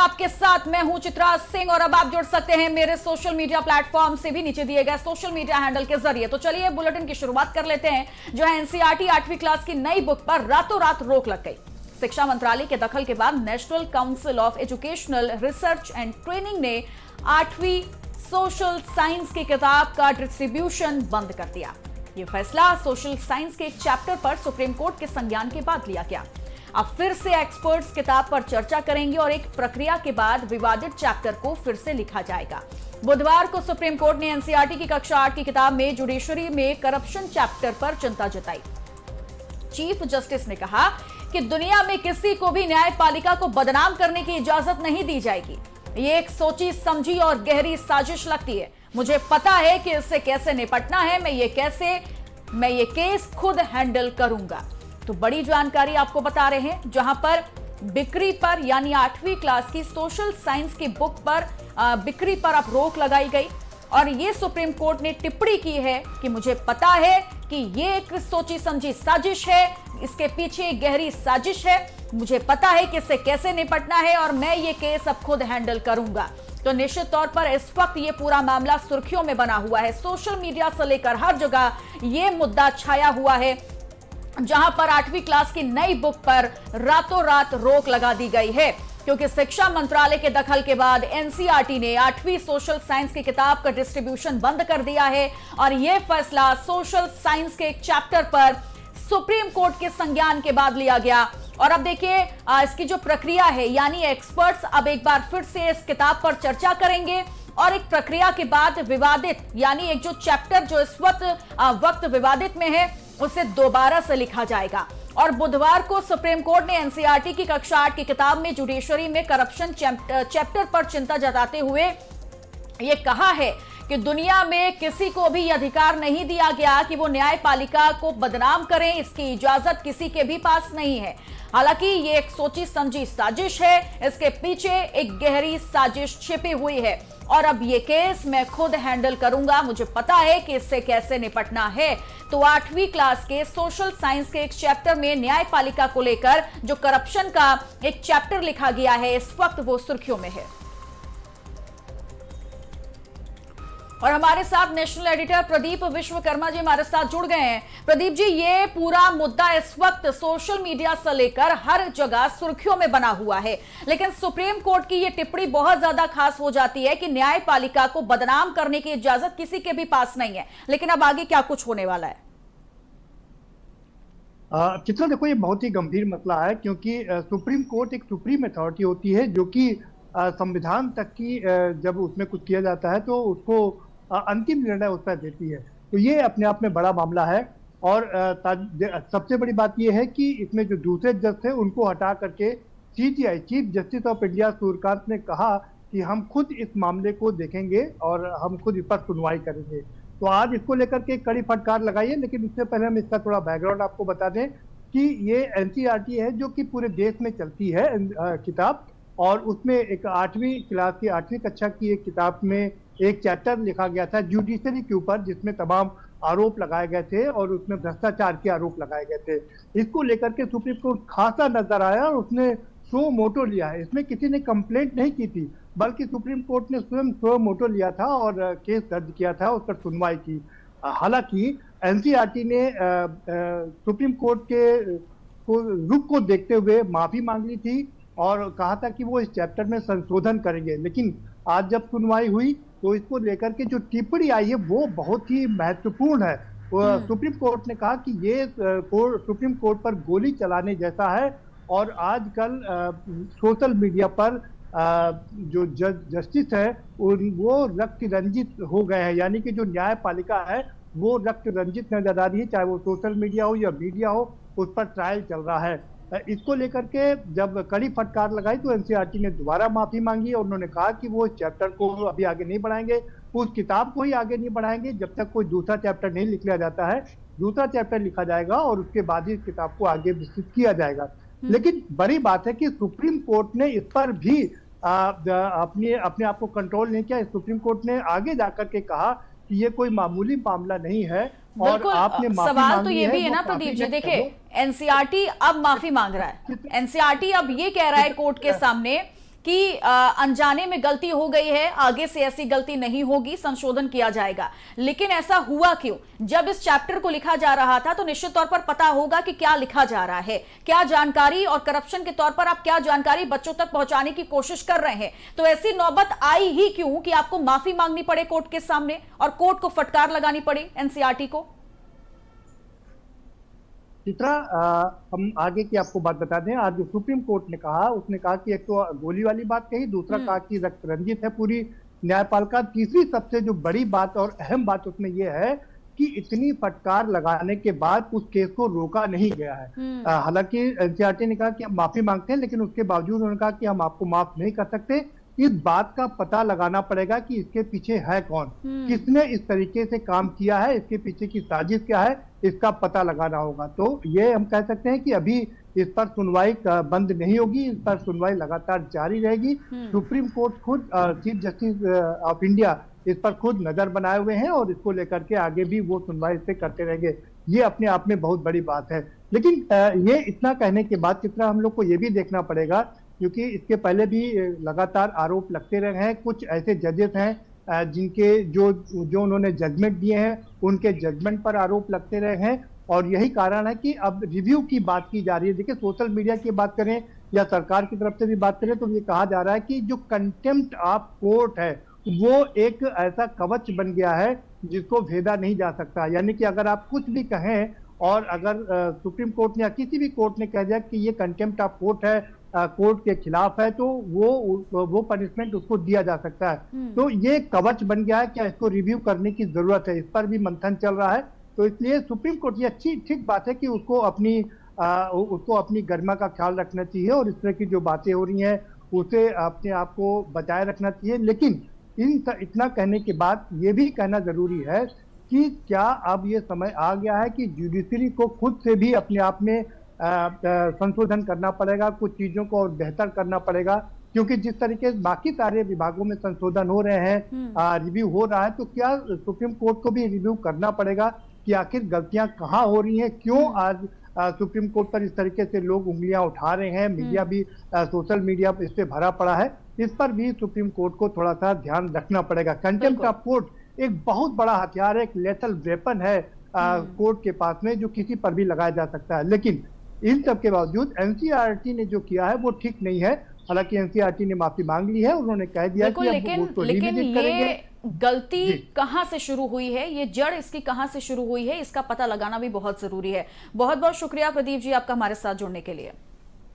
आपके साथ मैं हूं चित्रा सिंह और अब आप जुड़ सकते हैं मेरे सोशल मीडिया प्लेटफॉर्म से भी नीचे दिए गए सोशल मीडिया हैंडल के जरिए। तो चलिए बुलेटिन की शुरुआत कर लेते हैं। जो है एनसीईआरटी 8वीं क्लास की नई बुक पर रातों रात रोक लग गई। शिक्षा मंत्रालय के दखल के बाद national council of educational research and training ने 8वीं सोशल साइंस की किताब का डिस्ट्रीब्यूशन बंद कर दिया। यह फैसला सोशल साइंस के एक चैप्टर पर सुप्रीम कोर्ट के संज्ञान के बाद लिया गया। अब फिर से एक्सपर्ट्स किताब पर चर्चा करेंगे और एक प्रक्रिया के बाद विवादित चैप्टर को फिर से लिखा जाएगा। बुधवार को सुप्रीम कोर्ट ने एनसीईआरटी की कक्षा 8 की किताब में जुडिशरी में करप्शन चैप्टर पर चिंता जताई। चीफ जस्टिस ने कहा कि दुनिया में किसी को भी न्यायपालिका को बदनाम करने की इजाजत नहीं दी जाएगी। ये एक सोची समझी और गहरी साजिश लगती है। मुझे पता है कि इससे कैसे निपटना है। मैं ये केस खुद हैंडल करूंगा। तो बड़ी जानकारी आपको बता रहे हैं, जहां पर बिक्री पर यानी 8वीं क्लास की सोशल साइंस की बुक पर बिक्री पर अब रोक लगाई गई और ये सुप्रीम कोर्ट ने टिप्पणी की है कि मुझे पता है कि ये एक सोची समझी साजिश है, इसके पीछे एक गहरी साजिश है। मुझे पता है कि इससे कैसे निपटना है और मैं ये केस अब खुद हैंडल करूंगा। तो निश्चित तौर पर इस वक्त ये पूरा मामला सुर्खियों में बना हुआ है। सोशल मीडिया से लेकर हर जगह ये मुद्दा छाया हुआ है, जहां पर 8वीं क्लास की नई बुक पर रातों रात रोक लगा दी गई है, क्योंकि शिक्षा मंत्रालय के दखल के बाद एनसीईआरटी ने 8वीं सोशल साइंस की किताब का डिस्ट्रीब्यूशन बंद कर दिया है और यह फैसला सोशल साइंस के एक चैप्टर पर सुप्रीम कोर्ट के संज्ञान के बाद लिया गया। और अब देखिए इसकी जो प्रक्रिया है, यानी एक्सपर्ट्स अब एक बार फिर से इस किताब पर चर्चा करेंगे और एक प्रक्रिया के बाद विवादित यानी एक जो चैप्टर जो इस वक्त विवादित में है उसे दोबारा से लिखा जाएगा। और बुधवार को सुप्रीम कोर्ट ने एनसीईआरटी की कक्षा 8 की किताब में जुडिशरी में करप्शन चैप्टर पर चिंता जताते हुए यह कहा है कि दुनिया में किसी को भी अधिकार नहीं दिया गया कि वो न्यायपालिका को बदनाम करें। इसकी इजाजत किसी के भी पास नहीं है। हालांकि ये एक सोची समझी साजिश है, इसके पीछे एक गहरी साजिश छिपी हुई है और अब ये केस मैं खुद हैंडल करूंगा। मुझे पता है कि इससे कैसे निपटना है। तो 8वीं क्लास के सोशल साइंस के एक चैप्टर में न्यायपालिका को लेकर जो करप्शन का एक चैप्टर लिखा गया है, इस वक्त वो सुर्खियों में है। और हमारे साथ नेशनल एडिटर प्रदीप विश्वकर्मा जी हमारे साथ जुड़ गए हैं। प्रदीप जी, ये पूरा मुद्दा इस वक्त सोशल मीडिया से लेकर हर जगह सुर्खियों में बना हुआ है, लेकिन सुप्रीम कोर्ट की ये टिप्पणी बहुत ज्यादा खास हो जाती है कि न्यायपालिका को बदनाम करने की इजाजत किसी के भी पास नहीं है। लेकिन अब आगे क्या कुछ होने वाला है? चित्रा, देखो ये बहुत ही गंभीर मसला है, क्योंकि सुप्रीम कोर्ट एक सुप्रीम अथॉरिटी होती है जो कि संविधान तक की जब उसमें कुछ किया जाता है तो उसको अंतिम निर्णय उस पर देती है। तो ये अपने आप में बड़ा मामला है। और सबसे बड़ी बात ये है कि इसमें जो दूसरे जज थे उनको हटा करके CGI chief justice of India Suryakant ने कहा कि हम खुद इस मामले को देखेंगे और हम खुद इस पर सुनवाई करेंगे। तो आज इसको लेकर के कड़ी फटकार लगाई है। लेकिन इससे पहले हम इसका थोड़ा बैकग्राउंड आपको बता दें कि ये एनसीईआरटी है जो कि पूरे देश में चलती है किताब, और उसमें एक 8वीं क्लास की 8वीं कक्षा की एक किताब में एक चैप्टर लिखा गया था जुडिशरी के ऊपर, जिसमें तमाम आरोप लगाए गए थे और उसमें भ्रष्टाचार के आरोप लगाए गए थे। इसको लेकर के सुप्रीम कोर्ट खासा नजर आया और उसने सो मोटो लिया है। इसमें किसी ने कंप्लेंट नहीं की थी, बल्कि सुप्रीम कोर्ट ने स्वयं सो मोटो लिया था और केस दर्ज किया था, उस पर सुनवाई की। हालांकि एनसीईआरटी ने सुप्रीम कोर्ट के रुख को देखते हुए माफी मांग ली थी और कहा था कि वो इस चैप्टर में संशोधन करेंगे। लेकिन आज जब सुनवाई हुई तो इसको लेकर के जो टिप्पणी आई है वो बहुत ही महत्वपूर्ण है। सुप्रीम कोर्ट ने कहा कि ये सुप्रीम कोर्ट पर गोली चलाने जैसा है और आजकल सोशल मीडिया पर जो जस्टिस है वो रक्त रंजित हो गए हैं, यानी कि जो न्यायपालिका है वो रक्त रंजित नजर आ रही है, चाहे वो सोशल मीडिया हो या मीडिया हो, उस पर ट्रायल चल रहा है। इसको लेकर के जब कड़ी फटकार लगाई तो एनसीईआरटी ने दोबारा माफी मांगी और उन्होंने कहा कि वो इस चैप्टर को अभी आगे नहीं बढ़ाएंगे, उस किताब को ही आगे नहीं बढ़ाएंगे जब तक कोई दूसरा चैप्टर नहीं लिख लिया जाता है। दूसरा चैप्टर लिखा जाएगा और उसके बाद ही इस किताब को आगे विस्तृत किया जाएगा। लेकिन बड़ी बात है कि सुप्रीम कोर्ट ने इस पर भी अपने आप को कंट्रोल नहीं किया। सुप्रीम कोर्ट ने आगे जाकर के कहा कि ये कोई मामूली मामला नहीं है और आपने माफी सवाल तो ये भी है ना प्रदीप जी, देखिए एनसीईआरटी अब माफी मांग रहा है। एनसीईआरटी अब ये कह रहा है कोर्ट के सामने कि अनजाने में गलती हो गई है, आगे से ऐसी गलती नहीं होगी, संशोधन किया जाएगा। लेकिन ऐसा हुआ क्यों? जब इस चैप्टर को लिखा जा रहा था तो निश्चित तौर पर पता होगा कि क्या लिखा जा रहा है, क्या जानकारी, और करप्शन के तौर पर आप क्या जानकारी बच्चों तक पहुंचाने की कोशिश कर रहे हैं। तो ऐसी नौबत आई ही क्यों कि आपको माफी मांगनी पड़े कोर्ट के सामने और कोर्ट को फटकार लगानी पड़ी एनसीईआरटी को? चित्रा, हम आगे की आपको बात बता दें। आज जो सुप्रीम कोर्ट ने कहा, उसने कहा कि एक तो गोली वाली बात कही, दूसरा कहा कि रक्त रंजित है पूरी न्यायपालिका। तीसरी सबसे जो बड़ी बात और अहम बात उसमें यह है कि इतनी फटकार लगाने के बाद उस केस को रोका नहीं गया है। हालांकि एनसीईआरटी ने कहा कि हम माफी मांगते हैं, लेकिन उसके बावजूद उन्होंने कहा कि हम आपको माफ नहीं कर सकते। इस बात का पता लगाना पड़ेगा कि इसके पीछे है कौन, किसने इस तरीके से काम किया है, इसके पीछे की साजिश क्या है, इसका पता लगाना होगा। तो ये हम कह सकते हैं कि अभी इस पर सुनवाई बंद नहीं होगी, इस पर सुनवाई लगातार जारी रहेगी। सुप्रीम कोर्ट खुद चीफ जस्टिस ऑफ इंडिया इस पर खुद नजर बनाए हुए हैं और इसको लेकर के आगे भी वो सुनवाई इस पे करते रहेंगे। ये अपने आप में बहुत बड़ी बात है। लेकिन ये इतना कहने के बाद चित्रा, हम लोग को ये भी देखना पड़ेगा, क्योंकि इसके पहले भी लगातार आरोप लगते रहे हैं। कुछ ऐसे जजेस हैं जिनके जो उन्होंने जजमेंट दिए हैं, उनके जजमेंट पर आरोप लगते रहे हैं, और यही कारण है कि अब रिव्यू की बात की जा रही है। देखिए, सोशल मीडिया की बात करें या सरकार की तरफ से भी बात करें तो ये कहा जा रहा है कि जो कंटेम्प्ट ऑफ कोर्ट है वो एक ऐसा कवच बन गया है जिसको भेदा नहीं जा सकता। यानी कि अगर आप कुछ भी कहें और अगर सुप्रीम कोर्ट ने या किसी भी कोर्ट ने कह दिया कि ये कंटेम्प्ट ऑफ कोर्ट है, कोर्ट के खिलाफ है, तो वो पनिशमेंट उसको दिया जा सकता है। तो ये कवच बन गया है। क्या इसको रिव्यू करने की जरूरत है? इस पर भी मंथन चल रहा है। तो इसलिए सुप्रीम कोर्ट, ये अच्छी ठीक बात है कि उसको अपनी गरिमा का ख्याल रखना चाहिए और इस तरह की जो बातें हो रही हैं उसे अपने आप को बचाए रखना चाहिए। लेकिन इतना कहने के बाद ये भी कहना जरूरी है कि क्या अब ये समय आ गया है कि जुडिशरी को खुद से भी अपने आप में संशोधन करना पड़ेगा, कुछ चीजों को और बेहतर करना पड़ेगा। क्योंकि जिस तरीके से बाकी सारे विभागों में संशोधन हो रहे हैं, रिव्यू हो रहा है, तो क्या सुप्रीम कोर्ट को भी रिव्यू करना पड़ेगा कि आखिर गलतियां कहाँ हो रही हैं, क्यों आज सुप्रीम कोर्ट पर इस तरीके से लोग उंगलियां उठा रहे हैं। मीडिया भी, सोशल मीडिया इस पे भरा पड़ा है। इस पर भी सुप्रीम कोर्ट को थोड़ा सा ध्यान रखना पड़ेगा। कंटेम्प्ट ऑफ कोर्ट एक बहुत बड़ा हथियार है, एक लेथल वेपन है कोर्ट के पास में, जो किसी पर भी लगाया जा सकता है। लेकिन इन सब के बावजूद एनसीईआरटी ने जो किया है वो ठीक नहीं है। हालांकि एनसीईआरटी ने माफी मांग ली है, उन्होंने कह दिया कि लेकिन ये गलती कहां से शुरू हुई है, ये जड़ इसकी कहां से शुरू हुई है, इसका पता लगाना भी बहुत जरूरी है। बहुत बहुत शुक्रिया प्रदीप जी आपका हमारे साथ जुड़ने के लिए।